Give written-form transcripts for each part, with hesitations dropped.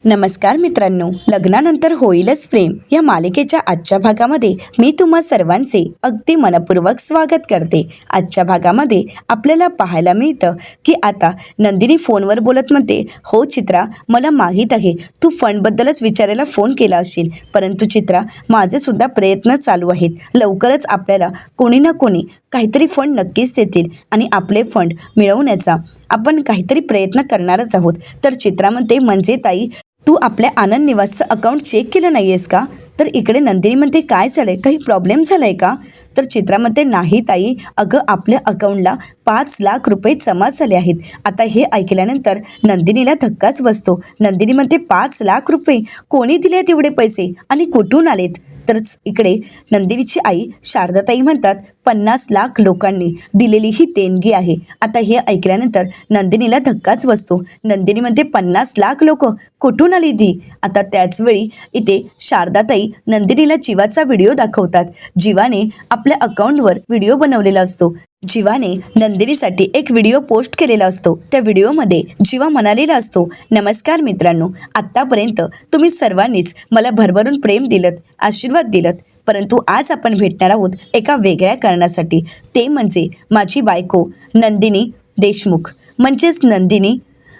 नमस्कार मित्रांनो, लग्नानंतर होईलच प्रेम या मालिकेच्या आजच्या भागामध्ये मी तुम्हा सर्वांचे अगदी मनपूर्वक स्वागत करते। आजच्या भागामध्ये आपल्याला पाहायला मिळतं की आता नंदिनी फोनवर बोलत म्हणते, हो चित्रा, मला माहीत आहे तू फंडबद्दलच विचारायला फोन केला असेल, परंतु चित्रा, माझे सुद्धा प्रयत्न चालू आहेत। लवकरच आपल्याला कोणी ना कोणी काहीतरी फंड नक्कीच देतील आणि आपले फंड मिळवण्याचा आपण काहीतरी प्रयत्न करणारच आहोत। तर चित्रा म्हणते, म्हणजे ताई, तू आपल्या आनंद निवासचं अकाउंट चेक केलं नाही आहेस का? तर इकडे नंदिनी म्हणते, काय झालंय, काही प्रॉब्लेम झालाय का? तर चित्रा म्हणते, नाही ताई, अगं आपल्या अकाउंटला 5 लाख रुपये जमा झाले आहेत। आता हे ऐकल्यानंतर नंदिनीला धक्काच बसतो। नंदिनी म्हणते, 5 लाख रुपये कोणी दिले तेवढे पैसे आणि कुठून आलेत? तर इकडे नंदिनीची आई शारदाताई म्हणतात, 50 लाख लोकांनी दिलेली ही देणगी आहे। आता हे ऐकल्यानंतर नंदिनीला धक्काच बसतो। नंदिनी म्हणते, 50 लाख लोक कुठून आली ती? आता त्याचवेळी इथे शारदाताई नंदिनीला जीवाचा व्हिडिओ दाखवतात। जीवाने आपल्या अकाउंटवर व्हिडिओ बनवलेला असतो। जीवाने नंदिनीसाठी एक व्हिडिओ पोस्ट केलेला असतो। त्या व्हिडिओमध्ये जीवा म्हणालेला असतो, नमस्कार मित्रांनो, आत्तापर्यंत तुम्ही सर्वांनीच मला भरभरून प्रेम दिलत, आशीर्वाद दिलत, परंतु आज आपण भेटणार आहोत एका वेगळ्या कारणासाठी। ते म्हणजे माझी बायको नंदिनी देशमुख, म्हणजेच नंदिनी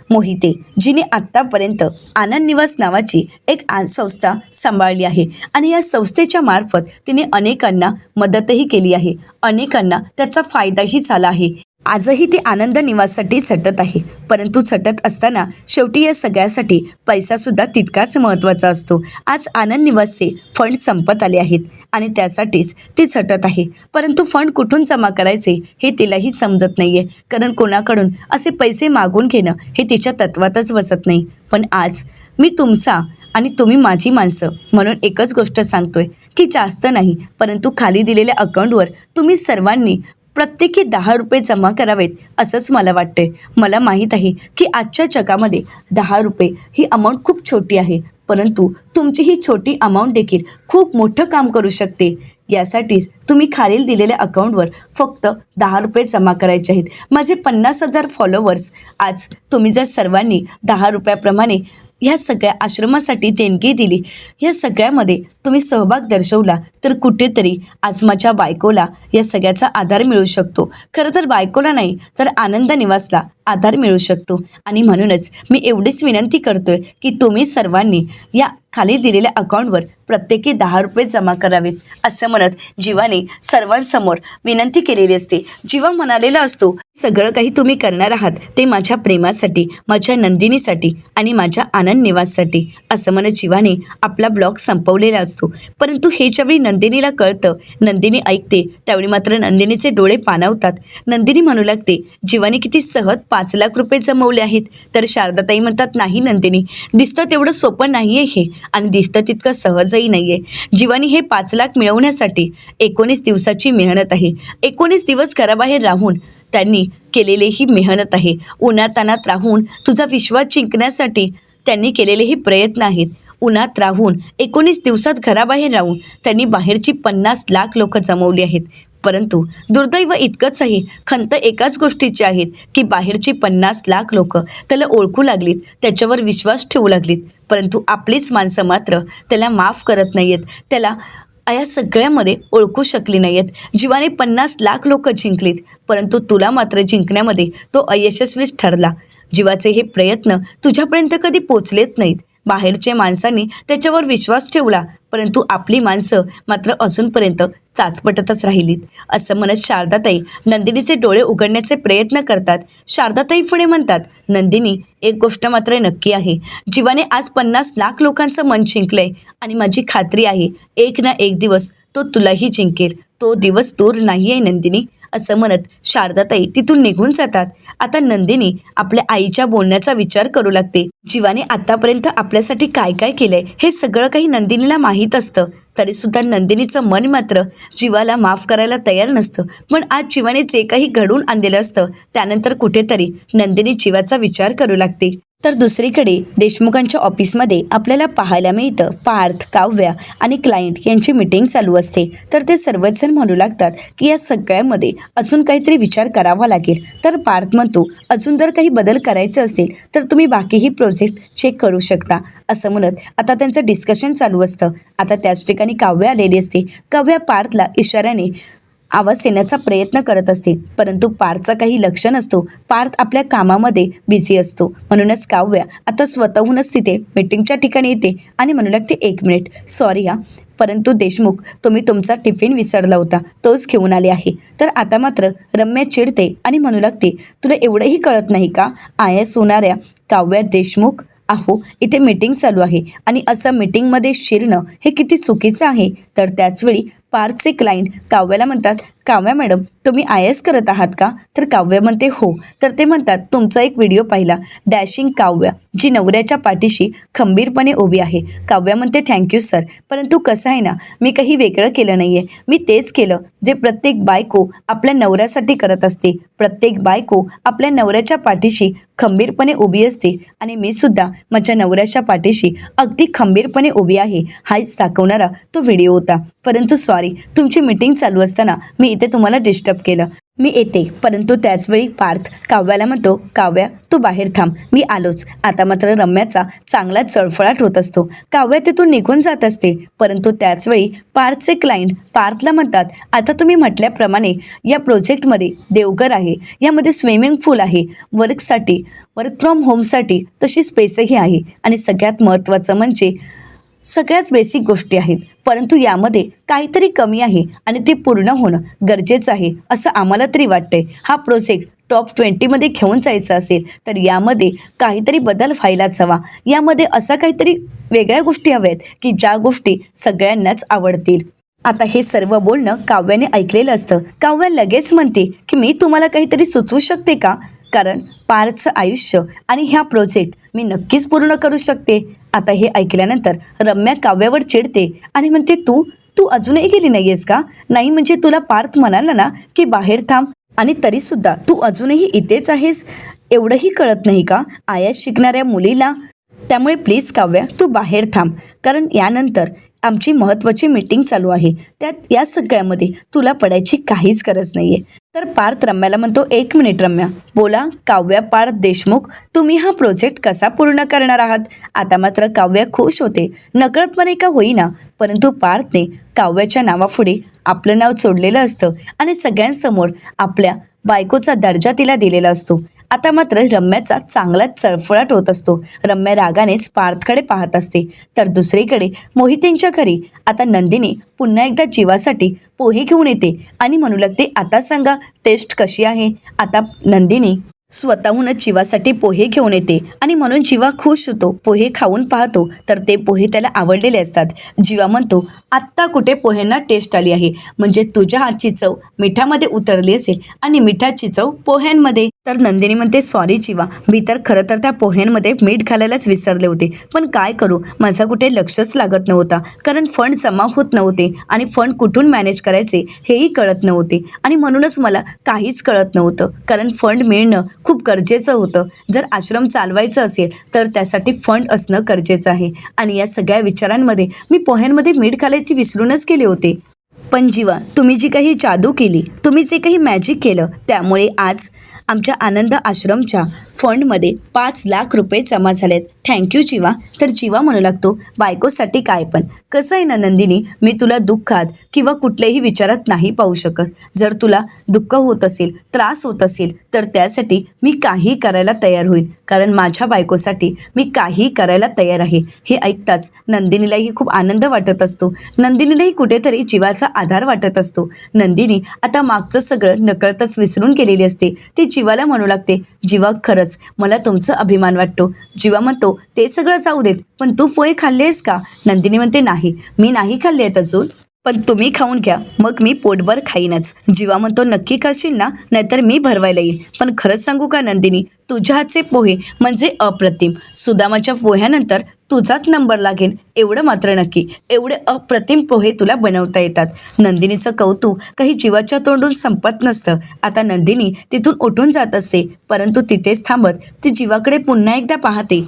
मोहिते, जिने आत्तापर्यंत आनंद निवास नावाची एक संस्था सांभाळली आहे आणि या संस्थेच्या मार्फत तिने अनेकांना मदतही केली आहे, अनेकांना त्याचा फायदाही झाला आहे। आजही ती आनंद निवाससाठी झटत आहे, परंतु झटत असताना शेवटी या सगळ्यासाठी पैसासुद्धा तितकाच महत्त्वाचा असतो। आज आनंद निवासचे फंड संपत आले आहेत आणि त्यासाठीच ती झटत आहे, परंतु फंड कुठून जमा करायचे हे तिलाही समजत नाही आहे, कारण कोणाकडून असे पैसे मागून घेणं हे तिच्या तत्वातच बसत नाही। पण आज मी तुमचा आणि तुम्ही माझी माणसं म्हणून एकच गोष्ट सांगतोय की जास्त नाही, परंतु खाली दिलेल्या अकाउंटवर तुम्ही सर्वांनी प्रत्येकी 10 रुपये जमा करावेत असंच मला वाटतंय। मला माहीत आहे की आजच्या जगामध्ये 10 रुपये ही अमाऊंट खूप छोटी आहे, परंतु तुमची ही छोटी अमाऊंट देखील खूप मोठं काम करू शकते। यासाठीच तुम्ही खालील दिलेल्या अकाउंटवर फक्त 10 रुपये जमा करायचे आहेत। माझे 50,000 फॉलोवर्स, आज तुम्ही जर सर्वांनी 10 रुपयाप्रमाणे ह्या सगळ्या आश्रमासाठी देणगी दिली, या सगळ्यामध्ये तुम्ही सहभाग दर्शवला, तर कुठेतरी आज माझ्या बायकोला या सगळ्याचा आधार मिळू शकतो। खरं तर बायकोला नाही तर आनंद निवासला आधार मिळू शकतो आणि म्हणूनच मी एवढीच विनंती करतोय की तुम्ही सर्वांनी या खाली दिलेल्या अकाउंटवर प्रत्येकी 10 रुपये जमा करावेत असं म्हणत जीवाने सर्वांसमोर विनंती केलेली असते। जीवा म्हणालेला असतो, सगळं काही तुम्ही करणार आहात ते माझ्या प्रेमासाठी, माझ्या नंदिनीसाठी आणि माझ्या आनंद निवाससाठी असं म्हणत जीवाने आपला ब्लॉग संपवलेला असतो। परंतु हे ज्यावेळी नंदिनीला कळतं, नंदिनी ऐकते, त्यावेळी मात्र नंदिनीचे डोळे पाणावतात। नंदिनी म्हणू लागते, जीवाने किती सहज 5 लाख रुपये जमवले आहेत। तर शारदाताई म्हणतात, नाही नंदिनी, दिसतं तेवढं सोपं नाही आहे हे, आणि दिसतं तितकं सहजही नाही आहे। जीवानी हे 5 लाख मिळवण्यासाठी 19 दिवसाची मेहनत आहे। 19 दिवस घराबाहेर राहून त्यांनी केलेली ही मेहनत आहे। उन्हातानात राहून तुझा विश्वास जिंकण्यासाठी त्यांनी केलेले हे प्रयत्न आहेत। उन्हात राहून 19 दिवसात घराबाहेर राहून त्यांनी बाहेरची 50 लाख लोक जमवली आहेत। परंतु दुर्दैव इतकंच आहे, खंत एकाच गोष्टीची आहेत की बाहेरची 50 लाख लोक त्याला ओळखू लागलीत, त्याच्यावर विश्वास ठेवू लागलीत, परंतु आपलीच माणसं मात्र त्याला माफ करत नाही आहेत, त्याला या सगळ्यामध्ये ओळखू शकली नाही आहेत। जीवाने 50 लाख लोक जिंकलीत, परंतु तुला मात्र जिंकण्यामध्ये तो अयशस्वीच ठरला। जीवाचे हे प्रयत्न तुझ्यापर्यंत कधी पोचलेच नाहीत। बाहेरच्या माणसांनी त्याच्यावर विश्वास ठेवला, परंतु आपली माणसं मात्र अजूनपर्यंत चाचपटतच राहिलीत असं म्हणत शारदाताई नंदिनीचे डोळे उघडण्याचे प्रयत्न करतात। शारदाताई पुढे म्हणतात, नंदिनी, एक गोष्ट मात्र नक्की आहे, जीवाने आज 50 लाख लोकांचं मन जिंकलंय आणि माझी खात्री आहे एक ना एक दिवस तो तुलाही जिंकेल। तो दिवस दूर नाही आहे नंदिनी असं म्हणत शारदाताई तिथून निघून जातात। आता नंदिनी आपल्या आईच्या बोलण्याचा विचार करू लागते। जीवाने आतापर्यंत आपल्यासाठी काय काय केलंय हे सगळं काही नंदिनीला माहीत असतं, तरीसुद्धा नंदिनीचं मन मात्र जीवाला माफ करायला तयार नसतं। पण आज जीवाने जे काही घडवून आणलेलं असतं, त्यानंतर कुठेतरी नंदिनी जीवाचा विचार करू लागते। तर दुसरीकडे देशमुखांच्या ऑफिसमध्ये आपल्याला पाहायला मिळतं पार्थ, काव्या आणि क्लायंट यांची मीटिंग चालू असते. तर ते सर्वच जण म्हणू लागतात की या सगळ्यामध्ये अजून काहीतरी विचार करावा लागेल. तर पार्थ म्हणतो अजून जर काही बदल करायचे असतील तर तुम्ही बाकीही प्रोजेक्ट चेक करू शकता असं म्हणत आता त्यांचं डिस्कशन चालू असतं. आता त्याच ठिकाणी काव्या आलेली असते. काव्या पार्थला इशाऱ्याने आवाज देण्याचा प्रयत्न करत असते, परंतु पार्थचा काही लक्ष नसतो. पार्थ आपल्या कामामध्ये बिझी असतो. म्हणूनच काव्या आता स्वतःहूनच तिथे मीटिंगच्या ठिकाणी येते आणि म्हणू लागते 1 मिनिट सॉरी हा, परंतु देशमुख तुम्ही तुमचा टिफिन विसरला होता, तोच घेऊन आले आहे. तर आता मात्र रम्या चिडते आणि म्हणू लागते तुला एवढंही कळत नाही का? आय एस होणाऱ्या काव्या देशमुख अहो इथे मीटिंग चालू आहे आणि असं मीटिंगमध्ये शिरणं हे किती चुकीचं आहे. तर त्याचवेळी पार्थचे क्लायंट काव्याला म्हणतात काव्या मॅडम तुम्ही आय एस करत आहात का? तर काव्या म्हणते हो. तर ते म्हणतात तुमचा एक व्हिडिओ पाहिला डॅशिंग काव्या जी नवऱ्याच्या पाठीशी खंबीरपणे उभी आहे. काव्या म्हणते थँक्यू सर, परंतु कसं आहे ना मी काही वेगळं केलं नाही आहे. मी तेच केलं जे प्रत्येक बायको आपल्या नवऱ्यासाठी करत असते. प्रत्येक बायको आपल्या नवऱ्याच्या पाठीशी खंबीरपणे उभी असते आणि मी सुद्धा माझ्या नवऱ्याच्या पाठीशी अगदी खंबीरपणे उभी आहे हाच दाखवणारा तो व्हिडिओ होता. परंतु सॉरी तुमची मीटिंग चालू असताना मी इथे तुम्हाला डिस्टर्ब केलं, मी येते. परंतु त्याचवेळी पार्थ काव्याला म्हणतो काव्या तू बाहेर थांब मी आलोच. आता मात्र रम्याचा चांगला चळफळाट होत असतो. काव्या तिथून निघून जात असते. परंतु त्याचवेळी पार्थचे क्लायंट पार्थला म्हणतात आता तुम्ही म्हटल्याप्रमाणे या प्रोजेक्टमध्ये देवघर आहे, यामध्ये स्विमिंग पूल आहे, वर्क फ्रॉम होमसाठी तशी स्पेसही आहे आणि सगळ्यात महत्त्वाचं म्हणजे सगळ्याच बेसिक गोष्टी आहेत, परंतु यामध्ये काहीतरी कमी आहे आणि ते पूर्ण होणं गरजेचं आहे असं आम्हाला तरी वाटतंय. हा प्रोजेक्ट टॉप 20मध्ये घेऊन जायचा असेल तर यामध्ये काहीतरी बदल व्हायलाच हवा. यामध्ये असा काहीतरी वेगळ्या गोष्टी हव्यात की ज्या गोष्टी सगळ्यांनाच आवडतील. आता हे सर्व बोलणं काव्याने ऐकलेलं असतं. काव्या लगेच म्हणते की मी तुम्हाला काहीतरी सुचवू शकते का? कारण पार्थचं आयुष्य आणि ह्या प्रोजेक्ट मी नक्कीच पूर्ण करू शकते. आता हे ऐकल्यानंतर रम्या काव्यावर चिडते आणि म्हणते तू तू अजूनही गेली नाही आहेस का? नाही म्हणजे तुला पार्थ म्हणाला ना की बाहेर थांब आणि तरीसुद्धा तू अजूनही इथेच आहेस, एवढंही कळत नाही का आय एस शिकणाऱ्या मुलीला? त्यामुळे प्लीज काव्या तू बाहेर थांब, कारण यानंतर आमची महत्त्वाची मीटिंग चालू आहे. त्यात या सगळ्यामध्ये तुला पडायची काहीच गरज नाही आहे. तर पार्थ रम्याला म्हणतो 1 मिनिट रम्या बोला काव्या पार्थ देशमुख तुम्ही हा प्रोजेक्ट कसा पूर्ण करणार आहात? आता मात्र काव्या खुश होते, नकळतपणे का होईना, परंतु पार्थने काव्याच्या नावापुढे आपलं नाव जोडलेलं असतं आणि सगळ्यांसमोर आपल्या बायकोचा दर्जा तिला दिलेला असतो. आता मात्र रम्याचा चांगलाच चळफळाट होत असतो. रम्या रागानेच पार्थकडे पाहत असते. तर दुसरीकडे मोहितेंच्या घरी आता नंदिनी पुन्हा एकदा जीवासाठी पोहे घेऊन येते आणि म्हणू लागते आता सांगा टेस्ट कशी आहे. आता नंदिनी स्वतःहूनच जीवासाठी पोहे घेऊन येते आणि म्हणून जीवा खुश होतो. पोहे खाऊन पाहतो तर ते पोहे त्याला आवडलेले असतात. जीवा म्हणतो आत्ता कुठे पोह्यांना टेस्ट आली आहे, म्हणजे तुझ्या हातची चव मिठामध्ये उतरली असेल आणि मिठाची चव पोह्यांमध्ये. तर नंदिनी म्हणते सॉरी जीवा, मी तर खरं तर त्या पोह्यांमध्ये मीठ घालायलाच विसरले होते, पण काय करू माझा कुठे लक्षच लागत नव्हता, कारण फंड जमा होत नव्हते आणि फंड कुठून मॅनेज करायचे हेही कळत नव्हते आणि म्हणूनच मला काहीच कळत नव्हतं, कारण फंड मिळणं खूप गरजेचं होतं. जर आश्रम चालवायचं असेल तर त्यासाठी फंड असणं गरजेचं आहे आणि या सगळ्या विचारांमध्ये मी पोह्यांमध्ये मीठ घालायचे विसरूनच गेले होते. पण जीवा तुम्ही जी काही जादू केली, तुम्ही जे काही मॅजिक केलं, त्यामुळे आज आमच्या आनंद आश्रमच्या फंडमध्ये 5 लाख रुपये जमा झालेत. थँक्यू जीवा. तर जीवा म्हणू लागतो बायकोसाठी काय पण. कसं आहे ना नंदिनी, मी तुला दुःखात किंवा कुठल्याही विचारात नाही पाहू शकत. जर तुला दुःख होत असेल, त्रास होत असेल तर त्यासाठी मी काही करायला तयार होईल, कारण माझ्या बायकोसाठी मी काही करायला तयार आहे. हे ऐकताच नंदिनीलाही खूप आनंद वाटत असतो. नंदिनीलाही कुठेतरी जीवाचा आधार वाटत असतो. नंदिनी आता मागचं सगळं नकळतच विसरून गेलेली असते. ती जीवाला म्हणू लागते जीवा खरंच मला तुमचा अभिमान वाटतो. जीवा म्हणतो ते सगळं जाऊ देत, पण तू पोहे खाल्लेस का? नंदिनी म्हणते नाही, मी नाही खाल्ले आहेत अजून. पण तुम्ही खाऊन घ्या, मग मी पोटभर खाईनच. जीवा म्हणतो, नक्की खाशील ना, नाहीतर मी भरवायला येईन. पण खरंच सांगू का नंदिनी, तुझ्या हातचे पोहे म्हणजे अप्रतिम. सुदामाच्या पोह्यानंतर तुझाच नंबर लागेल, एवढं मात्र नक्की. एवढे अप्रतिम पोहे तुला बनवता येतात. नंदिनीचं कौतुक काही जीवाच्या तोंडून संपत नसतं. आता नंदिनी तिथून उठून जात असते, परंतु तिथेच थांबत ती जीवाकडे पुन्हा एकदा पाहते.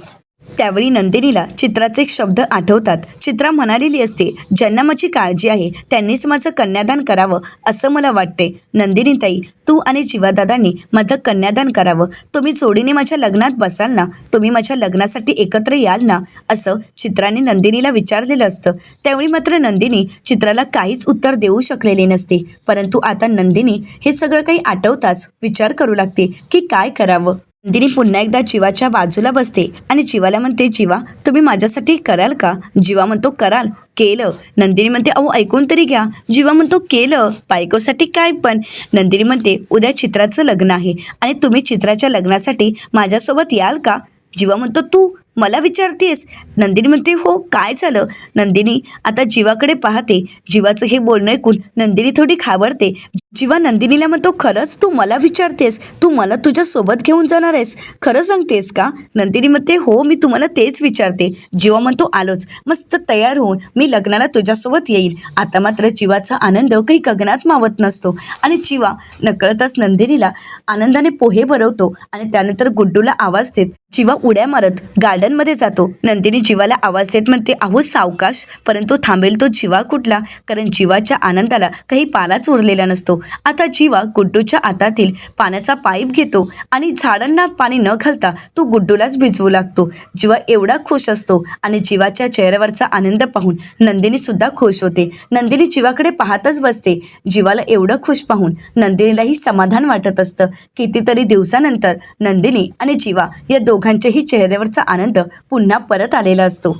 त्यावेळी नंदिनीला चित्राचे एक शब्द आठवतात. चित्रा म्हणालेली असते, ज्यांना माझी काळजी आहे त्यांनीच माझं कन्यादान करावं असं मला वाटते. नंदिनीताई, तू आणि जीवादादांनी माझं कन्यादान करावं. तुम्ही जोडीने माझ्या लग्नात बसाल ना, तुम्ही माझ्या लग्नासाठी एकत्र याल ना, असं चित्राने नंदिनीला विचारलेलं असतं. त्यावेळी मात्र नंदिनी चित्राला काहीच उत्तर देऊ शकलेली नसते. परंतु आता नंदिनी हे सगळं काही आठवताच विचार करू लागते की काय करावं. नंदिनी पुन्हा एकदा जीवाच्या बाजूला बसते आणि जीवाला म्हणते, जीवा तुम्ही माझ्यासाठी कराल का? जीवा म्हणतो, कराल. केलं. नंदिनी म्हणते, अहो ऐकून तरी घ्या. जीवा म्हणतो, केलं. बायकोसाठी काय पण? नंदिनी म्हणते, उद्या चित्राचं लग्न आहे आणि तुम्ही चित्राच्या लग्नासाठी माझ्यासोबत याल का? जीवा म्हणतो, तू मला विचारतेस? नंदिनी म्हणते, हो, काय झालं? नंदिनी आता जीवाकडे पाहते. जीवाचं हे बोलणं ऐकून नंदिनी थोडी घाबरते. जीवा नंदिनीला म्हणतो, खरंच तू मला विचारतेस? तू मला तुझ्यासोबत घेऊन जाणार आहेस? खरं सांगतेस का? नंदिनी म्हणते, हो, मी तुम्हाला तेच विचारते. जीवा म्हणतो, आलोच. मस्त तयार होऊन मी लग्नाला तुझ्यासोबत येईल. आता मात्र जीवाचा आनंद काही गगनात मावत नसतो आणि जीवा नकळतच नंदिनीला आनंदाने पोहे भरवतो आणि त्यानंतर गुड्डूला आवाज देत जीवा उड्या मारत गार्डनमध्ये जातो. नंदिनी जीवाला आवाज देत म्हणते, अहो सावकाश. परंतु थांबेल तो जीवा कुठला? कारण जीवाच्या आनंदाला काही पाराच उरलेला नसतो. आता जीवा गुड्डूच्या हातातील पाण्याचा पाईप घेतो आणि झाडांना पाणी न घालता तो गुड्डूलाच भिजवू लागतो. जीवा एवढा खुश असतो आणि जीवाच्या चेहऱ्यावरचा आनंद पाहून नंदिनी सुद्धा खुश होते. नंदिनी जीवाकडे पाहतच बसते. जीवाला एवढं खुश पाहून नंदिनीलाही समाधान वाटत असतं. कितीतरी दिवसानंतर नंदिनी आणि जीवा या दोघांच्याही चेहऱ्यावरचा आनंद पुन्हा परत आलेला असतो.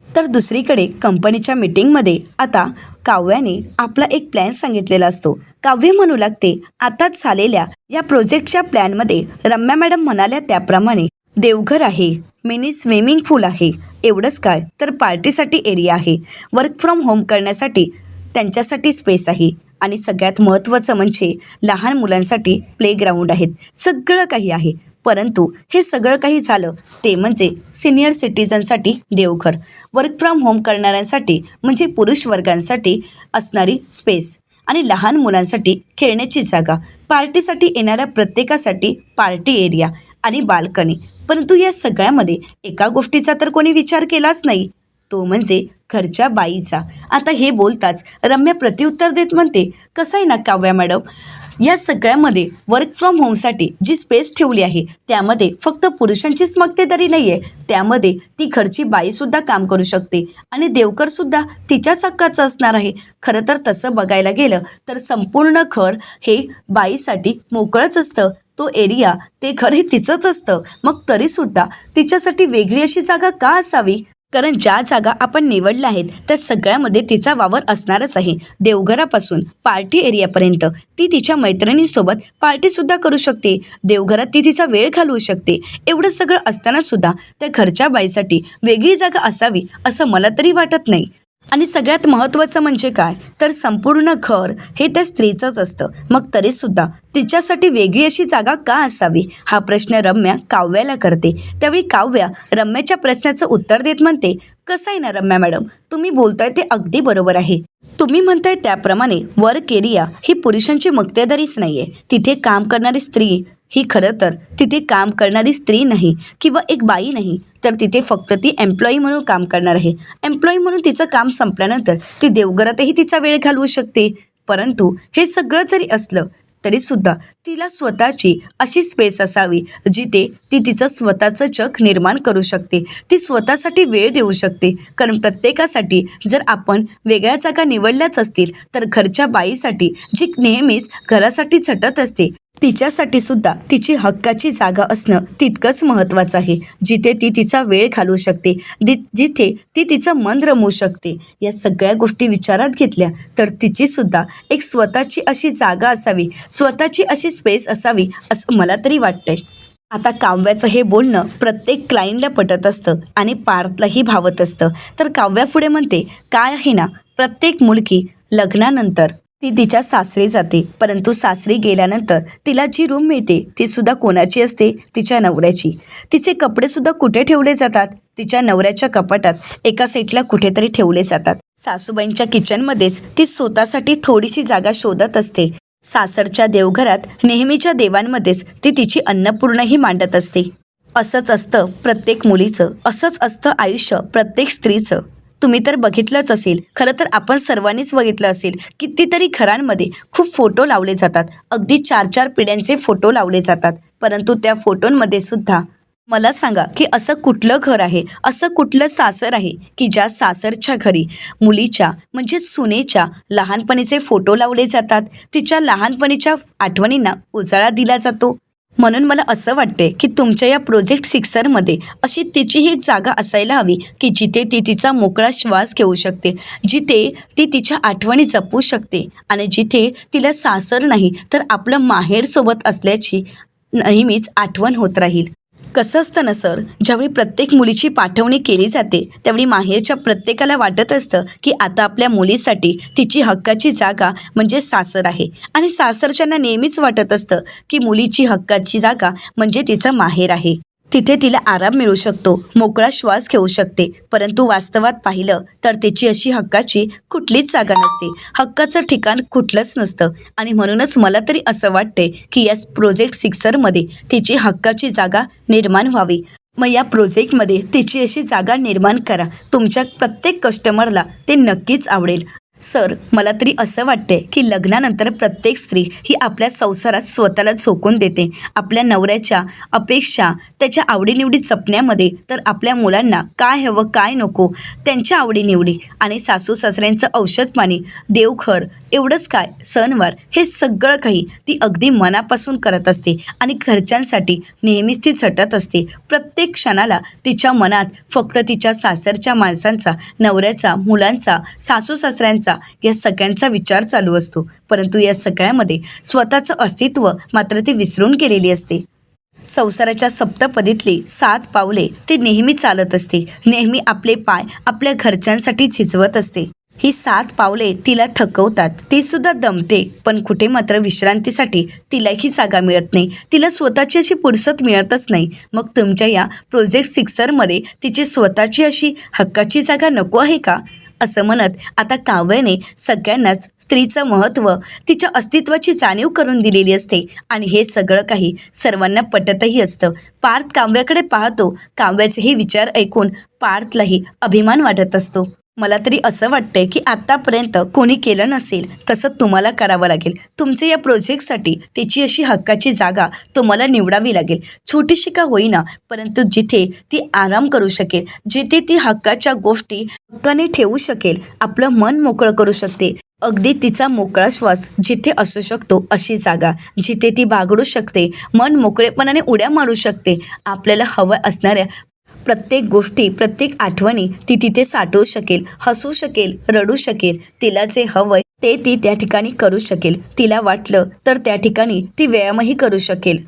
तर दुसरीकडे कंपनीच्या मीटिंगमध्ये आता काव्याने आपला एक प्लॅन सांगितलेला असतो. काव्य म्हणू लागते, आताच झालेल्या या प्रोजेक्टच्या प्लॅनमध्ये रम्या मॅडम म्हणाल्या त्याप्रमाणे देवघर आहे, मिनी स्विमिंग पूल आहे, एवढंच काय तर पार्टीसाठी एरिया आहे, वर्क फ्रॉम होम करण्यासाठी त्यांच्यासाठी स्पेस आहे आणि सगळ्यात महत्त्वाचं म्हणजे लहान मुलांसाठी प्लेग्राऊंड आहेत. सगळं काही आहे. परंतु हे सगळं काही झालं ते म्हणजे सिनियर सिटीजनसाठी देवघर, वर्क फ्रॉम होम करणाऱ्यांसाठी म्हणजे पुरुष वर्गांसाठी असणारी स्पेस आणि लहान मुलांसाठी खेळण्याची जागा, पार्टीसाठी येणाऱ्या प्रत्येकासाठी पार्टी एरिया आणि बाल्कनी. परंतु या सगळ्यामध्ये एका गोष्टीचा तर कोणी विचार केलाच नाही, तो म्हणजे घरच्या बाईचा. आता हे बोलताच रम्या प्रत्युत्तर देत म्हणते, कसं आहे ना काव्या मॅडम, या सगळ्यामध्ये वर्क फ्रॉम होमसाठी जी स्पेस ठेवली आहे त्यामध्ये फक्त पुरुषांचीच मक्तेदारी नाही आहे, त्यामध्ये ती घरची बाईसुद्धा काम करू शकते आणि देवघरसुद्धा तिच्याच हक्काचं असणार आहे. खरं तर तसं बघायला गेलं तर संपूर्ण घर हे बाईसाठी मोकळंच असतं. तो एरिया, ते घर हे तिचंच असतं. मग तरीसुद्धा तिच्यासाठी वेगळी अशी जागा का असावी? कारण ज्या जागा आपण निवडल्या आहेत त्या सगळ्यामध्ये तिचा वावर असणारच आहे. देवघरापासून पार्टी एरियापर्यंत ती तिच्या मैत्रिणींसोबत पार्टीसुद्धा करू शकते. देवघरात ती तिचा वेळ घालवू शकते. एवढं सगळं असतानासुद्धा त्या घरच्या बाईसाठी वेगळी जागा असावी असं मला तरी वाटत नाही. आणि सगळ्यात महत्त्वाचं म्हणजे काय तर संपूर्ण घर हे त्या स्त्रीचंच असतं. मग तरीसुद्धा तिच्यासाठी वेगळी अशी जागा का असावी हा प्रश्न रम्या काव्याला करते. त्यावेळी काव्या रम्याच्या प्रश्नाचं उत्तर देत म्हणते, कसं आहे ना रम्या मॅडम, तुम्ही बोलताय ते अगदी बरोबर आहे. तुम्ही म्हणताय त्याप्रमाणे वर्क एरिया ही पुरुषांची मक्तेदारीच नाही आहे. तिथे काम करणारी स्त्री ही खरं तर तिथे काम करणारी स्त्री नाही किंवा एक बाई नाही, तर तिथे फक्त ती एम्प्लॉई म्हणून काम करणार आहे. एम्प्लॉई म्हणून तिचं काम संपल्यानंतर ती देवघरातही तिचा वेळ घालवू शकते. परंतु हे सगळं जरी असलं तरीसुद्धा तिला स्वतःची अशी स्पेस असावी जिथे ती तिचं स्वतःचं जग निर्माण करू शकते. ती स्वतःसाठी वेळ देऊ शकते. कारण प्रत्येकासाठी जर आपण वेगळ्या जागा निवडल्याच असतील तर घरच्या बाईसाठी जी नेहमीच घरासाठी झटत असते तिच्यासाठी सुद्धा तिची हक्काची जागा असणं तितकंच महत्त्वाचं आहे, जिथे ती तिचा वेळ घालवू शकते, जिथे ती तिचं मन रमवू शकते. या सगळ्या गोष्टी विचारात घेतल्या तर तिची सुद्धा एक स्वतःची अशी जागा असावी, स्वतःची अशी स्पेस असावी असं मला तरी वाटतंय. आता काव्याचं हे बोलणं प्रत्येक क्लायंटला पटत असतं आणि पार्थलाही भावत असतं. तर काव्या पुढे म्हणते, काय आहे ना, प्रत्येक मुलगी लग्नानंतर ती तिच्या सासरी जाते, परंतु सासरी गेल्यानंतर तिला जी रूम मिळते ती सुद्धा कोणाची असते? तिच्या नवऱ्याची. तिचे कपडे सुद्धा कुठे ठेवले जातात? तिच्या नवऱ्याच्या कपाटात एका साईडला कुठेतरी ठेवले जातात. सासूबाईंच्या किचनमध्येच ती स्वतःसाठी थोडीशी जागा शोधत असते. सासरच्या देवघरात नेहमीच्या देवांमध्येच ती तिची अन्नपूर्णाही मांडत असते. असंच असतं प्रत्येक मुलीचं, असंच असतं आयुष्य प्रत्येक स्त्रीचं. तुम्ही तर बघितलंच असेल, खरं तर आपण सर्वांनीच बघितलं असेल, कितीतरी घरांमध्ये खूप फोटो लावले जातात. अगदी 4-4 पिढ्यांचे फोटो लावले जातात. परंतु त्या फोटोंमध्ये सुद्धा मला सांगा की असं कुठलं घर आहे, असं कुठलं सासर आहे की ज्या सासरच्या घरी मुलीच्या म्हणजे सुनेच्या लहानपणीचे फोटो लावले जातात, तिच्या लहानपणीच्या आठवणींना उजाळा दिला जातो. म्हणून मला असं वाटते की तुमच्या या प्रोजेक्ट 6मध्ये अशी तिचीही एक जागा असायला हवी की जिथे ती तिचा मोकळा श्वास घेऊ शकते, जिथे ती तिच्या आठवणी जपू शकते आणि जिथे तिला सासर नाही तर आपलं माहेर सोबत असल्याची नेहमीच आठवण होत राहील. कसं असतं ना सर, ज्यावेळी प्रत्येक मुलीची पाठवणी केली जाते त्यावेळी माहेरच्या प्रत्येकाला वाटत असतं की आता आपल्या मुलीसाठी तिची हक्काची जागा म्हणजे सासर आहे आणि सासरच्यांना नेहमीच वाटत असतं की मुलीची हक्काची जागा म्हणजे तिचं माहेर आहे. तिथे तिला आराम मिळू शकतो, मोकळा श्वास घेऊ शकते. परंतु वास्तवात पाहिलं तर तिची अशी हक्काची कुठलीच जागा नसते, हक्काचं ठिकाण कुठलंच नसतं. आणि म्हणूनच मला तरी असं वाटते की या प्रोजेक्ट 6मध्ये तिची हक्काची जागा निर्माण व्हावी. मग या प्रोजेक्टमध्ये तिची अशी जागा निर्माण करा. तुमच्या प्रत्येक कस्टमरला ते नक्कीच आवडेल. सर, मला तरी असं वाटते की लग्नानंतर प्रत्येक स्त्री ही आपल्या संसारात स्वतःला झोकून देते. आपल्या नवऱ्याच्या अपेक्षा, त्याच्या आवडीनिवडी जपण्यामध्ये, तर आपल्या मुलांना काय हवं काय नको त्यांच्या आवडीनिवडी आणि सासू सासऱ्यांचं औषध पाणी, देवघर, एवढंच काय सणवार, हे सगळं काही ती अगदी मनापासून करत असते आणि घरच्यांसाठी नेहमीच ती झटत असते. प्रत्येक क्षणाला तिच्या मनात फक्त तिच्या सासरच्या माणसांचा, नवऱ्याचा, मुलांचा, सासू सासऱ्यांचा, या सगळ्यांचा विचार चालू असतो. परंतु या सगळ्यामध्ये स्वतःचं अस्तित्व मात्र ती विसरून गेलेली असते. संसाराच्या सप्तपदीतली 7 पावले ती नेहमी चालत असते, नेहमी आपले पाय आपल्या घरच्यांसाठी झिजवत असते. ही 7 पावले तिला थकवतात, ती सुद्धा दमते, पण कुठे मात्र विश्रांतीसाठी तिलाही जागा मिळत नाही, तिला स्वतःची अशी फुरसत मिळतच नाही. मग तुमच्या या प्रोजेक्ट 6मध्ये तिची स्वतःची अशी हक्काची जागा नको आहे का? असं म्हणत आता काव्याने सगळ्यांनाच स्त्रीचं महत्त्व, तिच्या अस्तित्वाची जाणीव करून दिलेली असते आणि हे सगळं काही सर्वांना पटतही असतं. पार्थ काव्याकडे पाहतो, काव्याचेही विचार ऐकून पार्थलाही अभिमान वाटत असतो. मला तरी असं वाटतंय की आत्तापर्यंत कोणी केलं नसेल तसं तुम्हाला करावं लागेल. तुमच्या या प्रोजेक्टसाठी तिची अशी हक्काची जागा तुम्हाला निवडावी लागेल. छोटीशी का होईना, परंतु जिथे ती आराम करू शकेल, जिथे ती हक्काच्या गोष्टी हक्काने ठेवू शकेल, आपलं मन मोकळं करू शकते. अगदी तिचा मोकळा श्वास जिथे असू शकतो अशी जागा, जिथे ती बागडू शकते, मन मोकळेपणाने उड्या मारू शकते. आपल्याला हवं असणाऱ्या प्रत्येक गोष्टी, प्रत्येक आठवणी ती तिथे साठवू शकेल, हसू शकेल, रडू शकेल. तिला जे हवंय ते ती त्या ठिकाणी करू शकेल. तिला वाटलं तर त्या ठिकाणी ती व्यायामही करू शकेल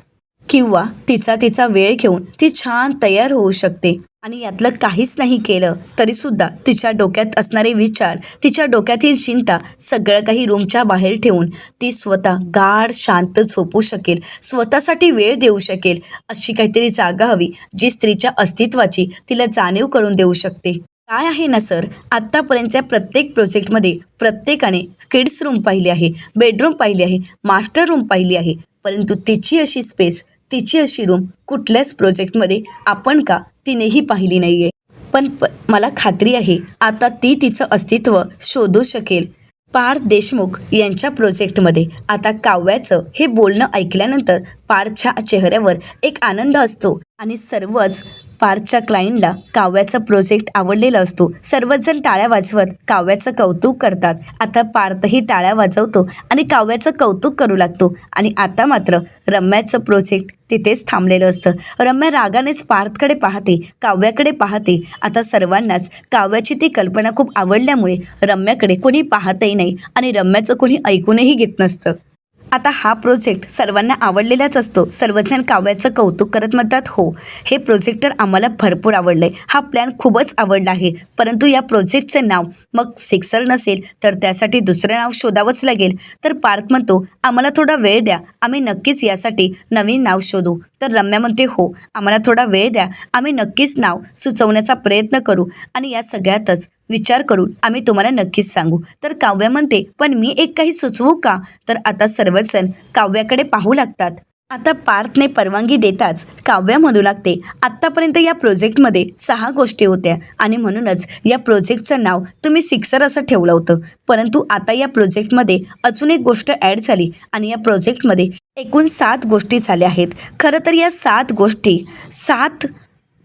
किंवा तिचा वेळ घेऊन ती छान तयार होऊ शकते. आणि यातलं काहीच नाही केलं तरीसुद्धा तिच्या डोक्यात असणारे विचार, तिच्या डोक्यातील चिंता सगळं काही रूमच्या बाहेर ठेवून ती स्वतः गाढ शांत झोपू शकेल, स्वतःसाठी वेळ देऊ शकेल. अशी काहीतरी जागा हवी जी स्त्रीच्या अस्तित्वाची तिला जाणीव करून देऊ शकते. काय आहे ना सर, आत्तापर्यंतच्या प्रत्येक प्रोजेक्टमध्ये प्रत्येकाने किड्स रूम पाहिली आहे, बेडरूम पाहिली आहे, मास्टर रूम पाहिली आहे, परंतु तिची अशी स्पेस, तिची अशी रूम कुठल्याच प्रोजेक्टमध्ये आपण का तिनेही पाहिली नाही आहे. पण मला खात्री आहे आता ती तिचं अस्तित्व शोधू शकेल. पार्थ देशमुख यांच्या प्रोजेक्टमध्ये. आता काव्याचं हे बोलणं ऐकल्यानंतर पार्थच्या चेहऱ्यावर एक आनंद असतो आणि सर्वच पार्थच्या क्लायंटला काव्याचा प्रोजेक्ट आवडलेला असतो. सर्वच जण टाळ्या वाजवत काव्याचं कौतुक करतात. आता पार्थही टाळ्या वाजवतो आणि काव्याचं कौतुक करू लागतो. आणि आता मात्र रम्याचं प्रोजेक्ट तिथेच थांबलेलं असतं. रम्या रागानेच पार्थकडे पाहते, काव्याकडे पाहते. आता सर्वांनाच काव्याची ती कल्पना खूप आवडल्यामुळे रम्याकडे कोणी पाहतही नाही आणि रम्याचं कोणी ऐकूनही घेत नसतं. आता हा प्रोजेक्ट सर्वांना आवडलेलाच असतो. सर्वजण काव्याचं कौतुक करत म्हणतात, हो हे प्रोजेक्ट तर आम्हाला भरपूर आवडलं आहे, हा प्लॅन खूपच आवडला आहे. परंतु या प्रोजेक्टचं नाव मग सिक्सर नसेल तर त्यासाठी दुसरं नाव शोधावंच लागेल. तर पार्थ म्हणतो, आम्हाला थोडा वेळ द्या, आम्ही नक्कीच यासाठी नवीन नाव शोधू. तर रम्या म्हणते, हो आम्हाला थोडा वेळ द्या, आम्ही नक्कीच नाव सुचवण्याचा प्रयत्न करू आणि या सगळ्यातच विचार करून आम्ही तुम्हाला नक्कीच सांगू. तर काव्या म्हणते, पण मी एक काही सुचवू का? तर आता सर्वच जण काव्याकडे पाहू लागतात. आता पार्थने परवानगी देताच काव्या म्हणू लागते, आत्तापर्यंत या प्रोजेक्टमध्ये 6 गोष्टी होत्या आणि म्हणूनच या प्रोजेक्टचं नाव तुम्ही सिक्सर असं ठेवलं होतं. परंतु आता या प्रोजेक्टमध्ये अजून एक गोष्ट ॲड झाली आणि या प्रोजेक्टमध्ये एकूण 7 गोष्टी झाल्या आहेत. खरं तर या 7 गोष्टी 7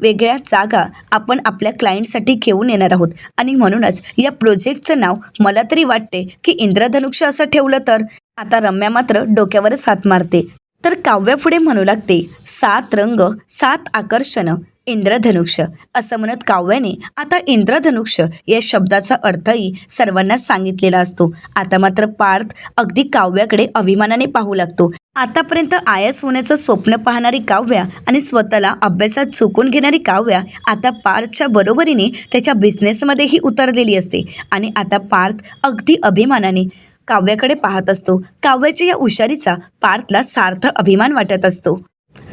वेगळ्या जागा आपण आपल्या क्लायंटसाठी घेऊन येणार आहोत आणि म्हणूनच या प्रोजेक्टचं नाव मला तरी वाटते की इंद्रधनुष्य असं ठेवलं तर. आता रम्या मात्र डोक्यावरच हात मारते. तर काव्या पुढे म्हणू लागते, 7 रंग 7 आकर्षण इंद्रधनुष्य असं म्हणत काव्याने आता इंद्रधनुष्य या शब्दाचा अर्थही सर्वांना सांगितलेला असतो. आता मात्र पार्थ अगदी काव्याकडे अभिमानाने पाहू लागतो. आतापर्यंत आयएस होण्याचं स्वप्न पाहणारी काव्या आणि स्वतःला अभ्यासात चुकून घेणारी काव्या आता पार्थच्या बरोबरीने त्याच्या बिझनेसमध्येही उतरलेली असते आणि आता पार्थ अगदी अभिमानाने काव्याकडे पाहत असतो. काव्याच्या या हुशारीचा पार्थला सार्थ अभिमान वाटत असतो.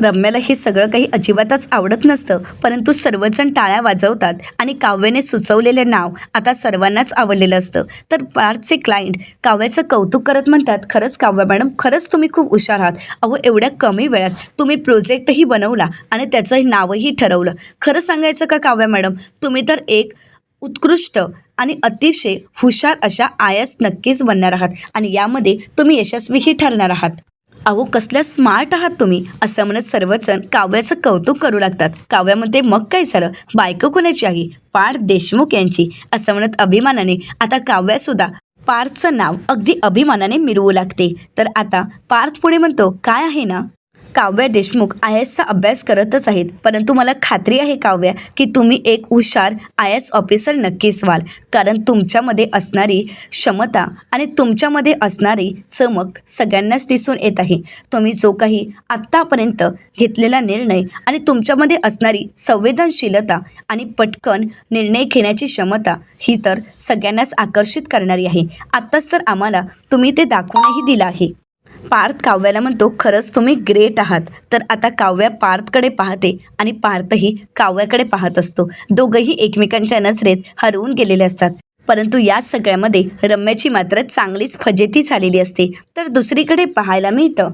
रम्याला हे सगळं काही अजिबातच आवडत नसतं, परंतु सर्वजण टाळ्या वाजवतात आणि काव्याने सुचवलेलं नाव आता सर्वांनाच आवडलेलं असतं. तर पार्थचे क्लायंट काव्याचं कौतुक करत म्हणतात, खरंच काव्या मॅडम, खरंच तुम्ही खूप हुशार आहात. अहो एवढ्या कमी वेळात तुम्ही प्रोजेक्टही बनवला आणि त्याचं नावही ठरवलं. खरं सांगायचं का काव्या मॅडम, तुम्ही तर एक उत्कृष्ट आणि अतिशय हुशार अशा आयएस नक्कीच बनणार आहात आणि यामध्ये तुम्ही यशस्वीही ठरणार आहात. अहो कसल्या स्मार्ट आहात तुम्ही असं म्हणत सर्वजण काव्याचं कौतुक करू लागतात. काव्यामध्ये मग काय झालं, बायको कोणाची आहे? पार्थ देशमुख यांची असं म्हणत अभिमानाने आता काव्यासुद्धा पार्थचं नाव अगदी अभिमानाने मिरवू लागते. तर आता पार्थ पुढे म्हणतो, काय आहे ना, काव्या देशमुख आय एसचा अभ्यास करतच आहेत, परंतु मला खात्री आहे काव्या की तुम्ही एक हुशार आय एस ऑफिसर नक्कीच व्हाल. कारण तुमच्यामध्ये असणारी क्षमता आणि तुमच्यामध्ये असणारी चमक सगळ्यांनाच दिसून येत आहे. तुम्ही जो काही आत्तापर्यंत घेतलेला निर्णय आणि तुमच्यामध्ये असणारी संवेदनशीलता आणि पटकन निर्णय घेण्याची क्षमता ही तर सगळ्यांनाच आकर्षित करणारी आहे. आत्ताच तर आम्हाला तुम्ही ते दाखवूनही दिलं आहे. पार्थ काव्याला म्हणतो, खरंच तुम्ही ग्रेट आहात. तर आता काव्या पार्थकडे पाहते आणि पार्थही काव्याकडे पाहत असतो. दोघंही एकमेकांच्या नजरेत हरवून गेलेले असतात. परंतु या सगळ्यामध्ये रम्याची मात्र चांगलीच फजिती झालेली असते. तर दुसरीकडे पाहायला मिळतं,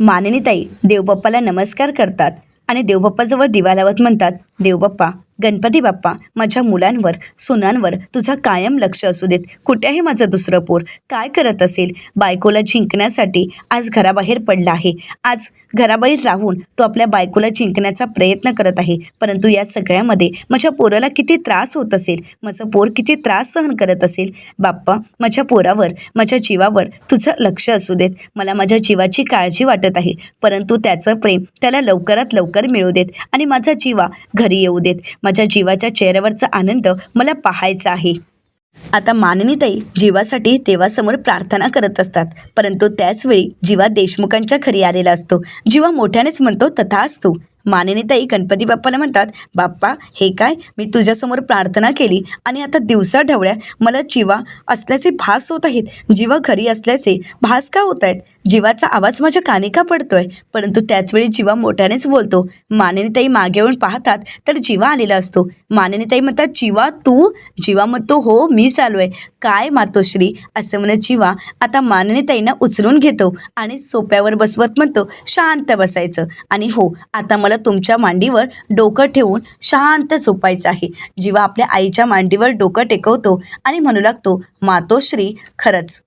मानिनीताई देवबाप्पाला नमस्कार करतात आणि देवबाप्पाजवळ दिवा लावत म्हणतात, देवबाप्पा, गणपती बाप्पा, माझ्या मुलांवर सुनांवर तुझा कायम लक्ष असू देत. कुठे आहे माझं दुसरं पोर? काय करत असेल? बायकोला जिंकण्यासाठी आज घराबाहेर पडला आहे. आज घराबाहेर राहून तो आपल्या बायकोला जिंकण्याचा प्रयत्न करत आहे. परंतु या सगळ्यामध्ये माझ्या पोराला किती त्रास होत असेल, माझं पोर किती त्रास सहन करत असेल. बाप्पा, माझ्या पोरावर, माझ्या जीवावर तुझं लक्ष असू देत. मला माझ्या जीवाची काळजी वाटत आहे, परंतु त्याचं प्रेम त्याला लवकरात लवकर मिळू देत आणि माझा जीवा घरी येऊ देत. माझ्या जीवाच्या चेहऱ्यावरचा आनंद मला पाहायचा आहे. आता मानिनीताई जीवासाठी देवासमोर प्रार्थना करत असतात, परंतु त्याचवेळी जीवा देशमुखांच्या घरी आलेला असतो. जीवा मोठ्यानेच म्हणतो, तथास्तु. मानिनीताई गणपती बाप्पाला म्हणतात, बाप्पा हे काय, मी तुझ्यासमोर प्रार्थना केली आणि आता दिवसा ढवळ्या मला जीवा असल्याचे भास होत आहेत. जीवा घरी असल्याचे भास का होत आहेत? जीवाचा आवाज माझ्या कानी का पडतोय? परंतु त्याचवेळी जीवा मोठ्यानेच बोलतो. मानिनीताई मागे येऊन पाहतात तर जीवा आलेला असतो. मानिनीताई म्हणतात, जीवा तू? जीवा म्हणतो, हो मीच आलो आहे. काय मातोश्री असं म्हणत जीवा आता मानिनीताईंना उचलून घेतो आणि सोप्यावर बसवत म्हणतो, शांत बसायचं आणि हो आता मला तुमच्या मांडीवर डोकं ठेवून शांत झोपायचं आहे. जीवा आपल्या आईच्या मांडीवर डोकं टेकवतो आणि म्हणू लागतो, मातोश्री खरंच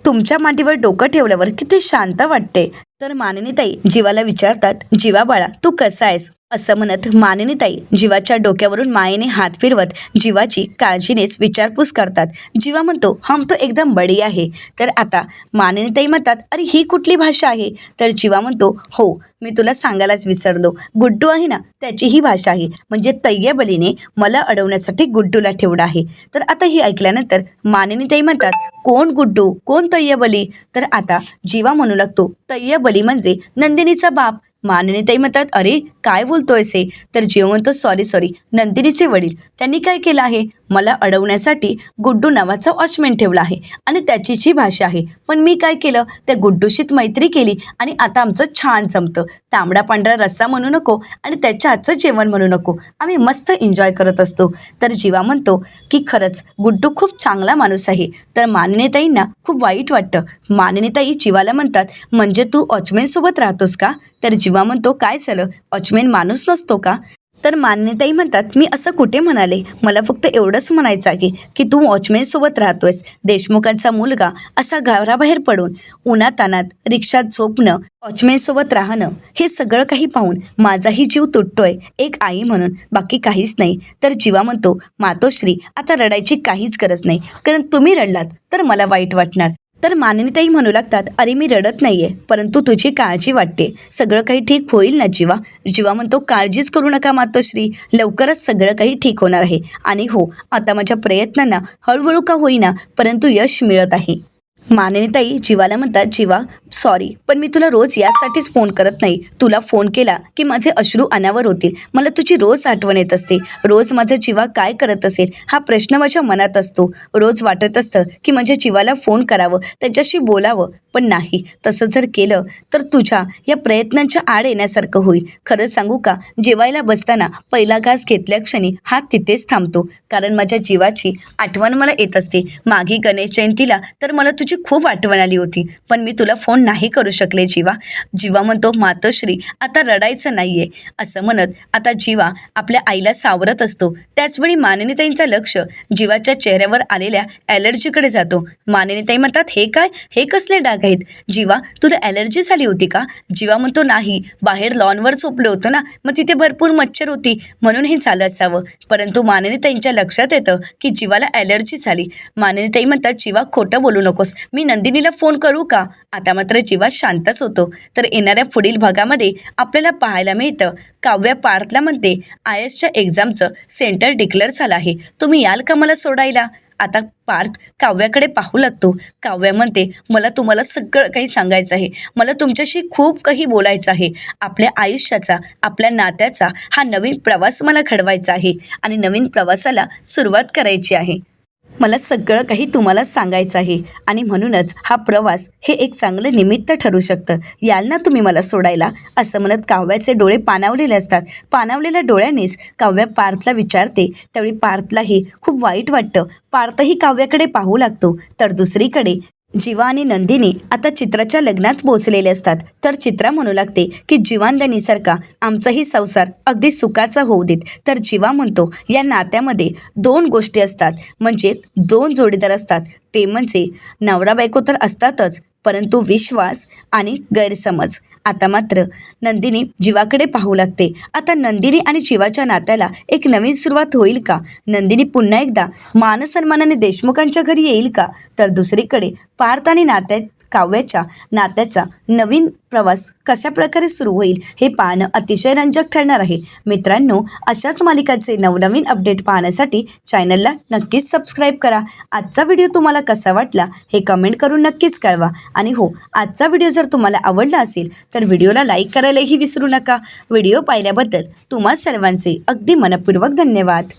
तुमच्या मांडीवर डोकं ठेवल्यावर किती शांत वाटते. तर मानिनीताई जीवाला विचारतात, जीवा बाळा तू कसा आहेस? असं म्हणत मानिनीताई जीवाच्या डोक्यावरून मायेने हात फिरवत जीवाची काळजीनेच विचारपूस करतात. जीवा म्हणतो हम तो एकदम बढिया आहे. तर आता मानिनीताई म्हणतात अरे ही कुठली भाषा आहे. तर जीवा म्हणतो हो मी तुला सांगायलाच विसरलो, गुड्डू आहे ना त्याची ही भाषा आहे. म्हणजे तय्यबलीने मला अडवण्यासाठी गुड्डूला ठेवलं आहे. तर आता ही ऐकल्यानंतर मानिनीताई म्हणतात कोण गुड्डू कोण तय्यबली. तर आता जीवा म्हणू लागतो तय्यबली म्हणजे नंदिनीचा बाप. मानिनीताई म्हणतात अरे काय बोलतोयस हे. तर जीव म्हणतो सॉरी नंदिनीचे वडील त्यांनी काय केलं आहे, मला अडवण्यासाठी गुड्डू नावाचा वॉचमॅन ठेवला आहे आणि त्याचीच ही भाषा आहे. पण मी काय केलं, त्या गुड्डूशीत मैत्री केली आणि आता आमचं छान जमतं. तांबडा पांढरा रस्सा म्हणू नको आणि त्याच्या हातचं जेवण म्हणू नको, आम्ही मस्त एन्जॉय करत असतो. तर जीवा म्हणतो की खरंच गुड्डू खूप चांगला माणूस आहे. तर मानिनीताईंना खूप वाईट वाटतं. मानिनीताई जीवाला म्हणतात म्हणजे तू वॉचमॅनसोबत राहतोस का. तर जीवा म्हणतो काय झालं, वॉचमॅन माणूस नसतो का. तर मानिनीताई म्हणतात मी असं कुठे म्हणाले, मला फक्त एवढंच म्हणायचं आहे की तू वॉचमॅनसोबत राहतोयस. देशमुखांचा मुलगा असा घराबाहेर पडून उन्हातानात रिक्षात झोपणं, वॉचमॅनसोबत राहणं, हे सगळं काही पाहून माझाही जीव तुटतोय एक आई म्हणून, बाकी काहीच नाही. तर जीवा म्हणतो मातोश्री आता रडायची काहीच गरज नाही, कारण तुम्ही रडलात तर मला वाईट वाटणार. तर मानिनीताई म्हणू लागतात अरे मी रडत नाहीये, परंतु तुझी काळजी वाटते. सगळं काही ठीक होईल ना जीवा. जीवा म्हणतो काळजीच करू नका मातोश्री, लवकरच सगळं काही ठीक होणार आहे. आणि हो आता माझ्या प्रयत्नांना हळूहळू का होईना परंतु यश मिळत आहे. मानिनीताई जीवाला म्हणतात जीवा सॉरी, पण मी तुला रोज यासाठीच फोन करत नाही. तुला फोन केला की माझे अश्रू अनावर होतील. मला तुझी रोज आठवण येत असते. रोज माझा जीवा काय करत असेल हा प्रश्न माझ्या मनात असतो. रोज वाटत असतं की माझ्या जीवाला फोन करावं, त्याच्याशी बोलावं, पण नाही. तसं जर केलं तर तुझ्या या प्रयत्नांच्या आड येण्यासारखं होईल. खरं सांगू का, जेवायला बसताना पहिला घास घेतल्या क्षणी हात तिथेच थांबतो, कारण माझ्या जीवाची आठवण मला येत असते. मागे गणेश जयंतीला तर मला तुझी खूप आठवण आली होती, पण मी तुला फोन नाही करू शकले जीवा. जीवा म्हणतो मातोश्री आता रडायचं नाहीये. असं म्हणत आता जीवा आपल्या आईला सावरत असतो. त्याचवेळी मानिनीताईंचं लक्ष जीवाच्या चेहऱ्यावर आलेल्या ॲलर्जीकडे जातो. मानिनीताई म्हणतात हे काय, हे कसले डाग आहेत. जीवा तुला ॲलर्जी झाली होती का. जीवा म्हणतो नाही, बाहेर लॉनवर झोपलो होतो ना, मग तिथे भरपूर मच्छर होती म्हणून हे झालं असावं. परंतु मानिनीताईंच्या लक्षात येतं की जीवाला ॲलर्जी झाली. मानिनीताई म्हणतात जीवा खोटं बोलू नकोस, मी नंदिनीला फोन करू का. आता मात्र जीवा शांतच होतो. तर येणाऱ्या पुढील भागामध्ये आपल्याला पाहायला मिळतं काव्या पार्थला म्हणते IASच्या एक्झामचं सेंटर डिक्लेअर झालं आहे, तुम्ही याल का मला सोडायला. आता पार्थ काव्याकडे पाहू लागतो. काव्या म्हणते मला तुम्हाला सगळं काही सांगायचं आहे, मला तुमच्याशी खूप काही बोलायचं आहे. आपल्या आयुष्याचा, आपल्या नात्याचा हा नवीन प्रवास मला घडवायचा आहे आणि नवीन प्रवासाला सुरुवात करायची आहे. मला सगळं काही तुम्हाला सांगायचं आहे आणि म्हणूनच हा प्रवास हे एक चांगलं निमित्त ठरू शकतं. याल ना तुम्ही मला सोडायला. असं म्हणत काव्याचे डोळे पाणावलेले असतात. पाणावलेल्या डोळ्यांनीच काव्या पार्थला विचारते. त्यावेळी पार्थलाही खूप वाईट वाटतं. पार्थही काव्याकडे पाहू लागतो. तर दुसरीकडे जीवा आणि नंदिनी आता चित्राच्या लग्नात पोचलेले असतात. तर चित्रा म्हणू लागते की जीवांदनीसारखा आमचाही संसार अगदी सुखाचा होऊ देत. तर जीवा म्हणतो या नात्यामध्ये दोन गोष्टी असतात, म्हणजे दोन जोडीदार असतात. ते म्हणजे नवरा बायको तर असतातच, परंतु विश्वास आणि गैरसमज. आता मात्र नंदिनी जीवाकडे पाहू लागते. आता नंदिनी आणि जीवाच्या नात्याला एक नवीन सुरुवात होईल का. नंदिनी पुन्हा एकदा मानसन्मानाने देशमुखांच्या घरी येईल का. तर दुसरीकडे पार्थ आणि काव्याच्या नात्याचा नवीन प्रवास कशा प्रकारे सुरू होईल हे पाहणं अतिशय रंजक ठरणार आहे. मित्रांनो, अशाच मालिकाचे नवनवीन अपडेट पाहण्यासाठी चॅनलला नक्कीच सबस्क्राईब करा. आजचा व्हिडिओ तुम्हाला कसा वाटला हे कमेंट करून नक्कीच कळवा. आणि हो, आजचा व्हिडिओ जर तुम्हाला आवडला असेल तर व्हिडिओला लाईक करायलाही विसरू नका. व्हिडिओ पाहिल्याबद्दल तुम्हा सर्वांचे अगदी मनपूर्वक धन्यवाद.